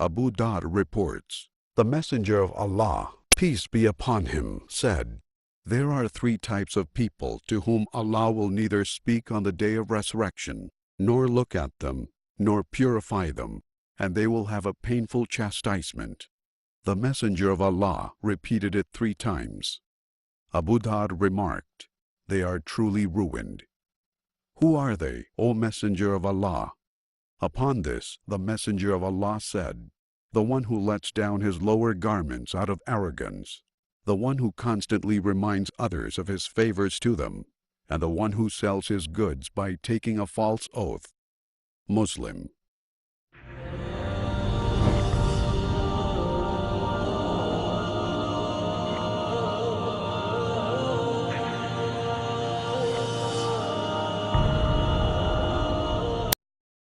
Abu Dhar reports, the Messenger of Allah, peace be upon him, said, there are three types of people to whom Allah will neither speak on the day of resurrection, nor look at them, nor purify them, and they will have a painful chastisement. The Messenger of Allah repeated it 3 times. Abu Dhar remarked, they are truly ruined. Who are they, O Messenger of Allah? Upon this, the Messenger of Allah said, the one who lets down his lower garments out of arrogance, the one who constantly reminds others of his favors to them, and the one who sells his goods by taking a false oath. Muslim.